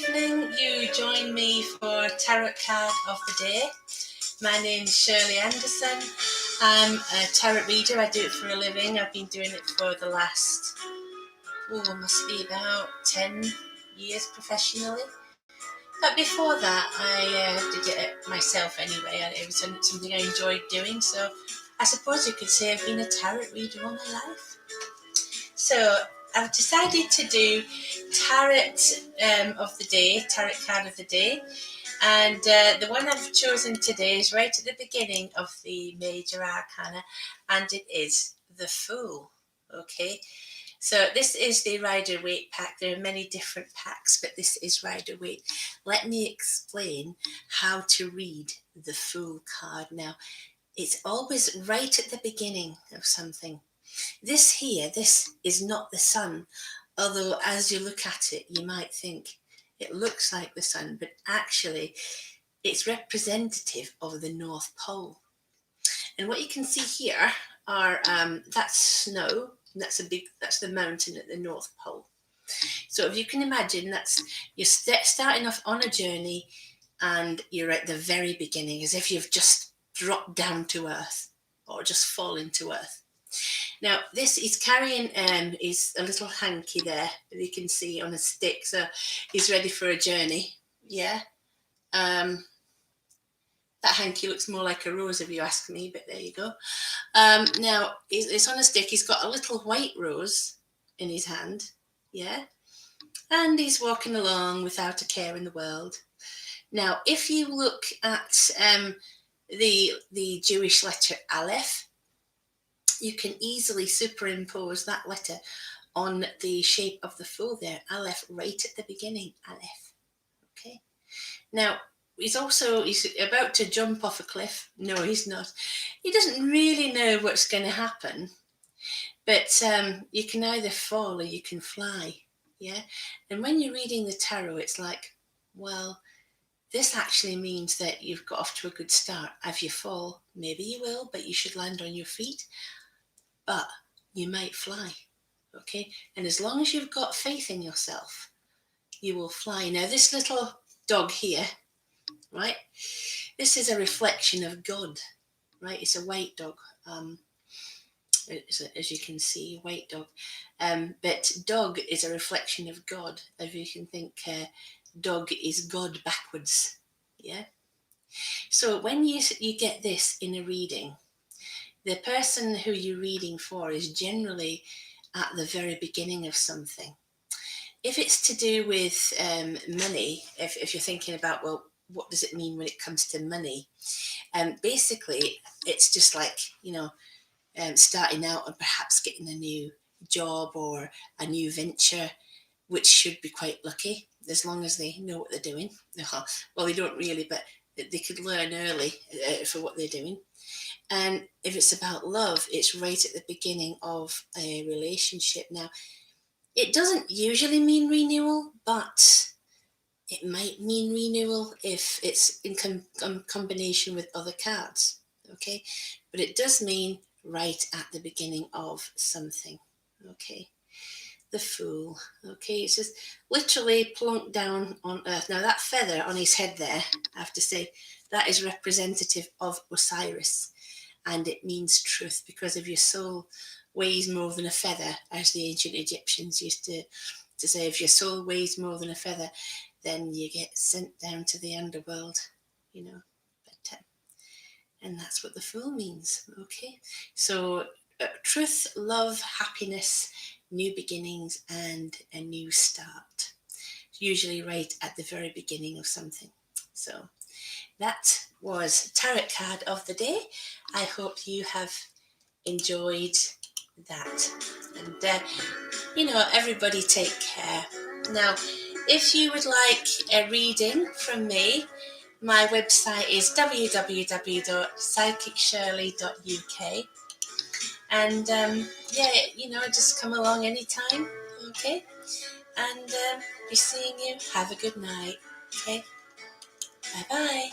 evening. You join me for Tarot Card of the Day. My name is Shirley Anderson. I'm a tarot reader. I do it for a living. I've been doing it for the last, must be about 10 years professionally. But before that, I did it myself anyway. It was something I enjoyed doing. So I suppose you could say I've been a tarot reader all my life. So I've decided to do tarot of the day, tarot card of the day. And the one I've chosen today is right at the beginning of the major arcana, and it is the Fool. Okay, so this is the Rider-Waite pack. There are many different packs, but this is Rider-Waite. Let me explain how to read the Fool card. Now, it's always right at the beginning of something. This here, this is not the sun, although as you look at it, you might think it looks like the sun, but actually it's representative of the North Pole. And what you can see here are, that's snow, and that's the mountain at the North Pole. So if you can imagine, you're starting off on a journey and you're at the very beginning, as if you've just dropped down to earth or just fallen to earth. Now, this is carrying is a little hanky there that you can see on a stick, so he's ready for a journey. Yeah. That hanky looks more like a rose if you ask me, but there you go. Now, it's on a stick. He's got a little white rose in his hand. Yeah. And he's walking along without a care in the world. Now, if you look at the Jewish letter Aleph, you can easily superimpose that letter on the shape of the Fool there, Aleph, right at the beginning, Aleph. Okay. Now, he's about to jump off a cliff. No, he's not. He doesn't really know what's going to happen, but you can either fall or you can fly. Yeah. And when you're reading the tarot, it's like, well, this actually means that you've got off to a good start. If you fall, maybe you will, but you should land on your feet. But you might fly, okay? And as long as you've got faith in yourself, you will fly. Now, this little dog here, right? This is a reflection of God, right? It's a white dog, as you can see, white dog. But dog is a reflection of God. If you can think, dog is God backwards, yeah? So when you get this in a reading, the person who you're reading for is generally at the very beginning of something. If it's to do with money, if you're thinking about, well, what does it mean when it comes to money? Basically, it's just like, starting out and perhaps getting a new job or a new venture, which should be quite lucky, as long as they know what they're doing. Well, they don't really, but they could learn early for what they're doing. And if it's about love, it's right at the beginning of a relationship. Now, it doesn't usually mean renewal, but it might mean renewal if it's in combination with other cards, okay? But it does mean right at the beginning of something, okay? The Fool, okay? It's just literally plunked down on earth. Now, that feather on his head there, I have to say, that is representative of Osiris. And it means truth, because if your soul weighs more than a feather, as the ancient Egyptians used to say, if your soul weighs more than a feather, then you get sent down to the underworld, But and that's what the Fool means, okay? So truth, love, happiness, new beginnings, and a new start. Usually right at the very beginning of something. So that was Tarot Card of the Day. I hope you have enjoyed that. And, everybody take care. Now, if you would like a reading from me, my website is www.psychicshirley.uk. And, just come along anytime, okay? And be seeing you. Have a good night, okay? Bye-bye.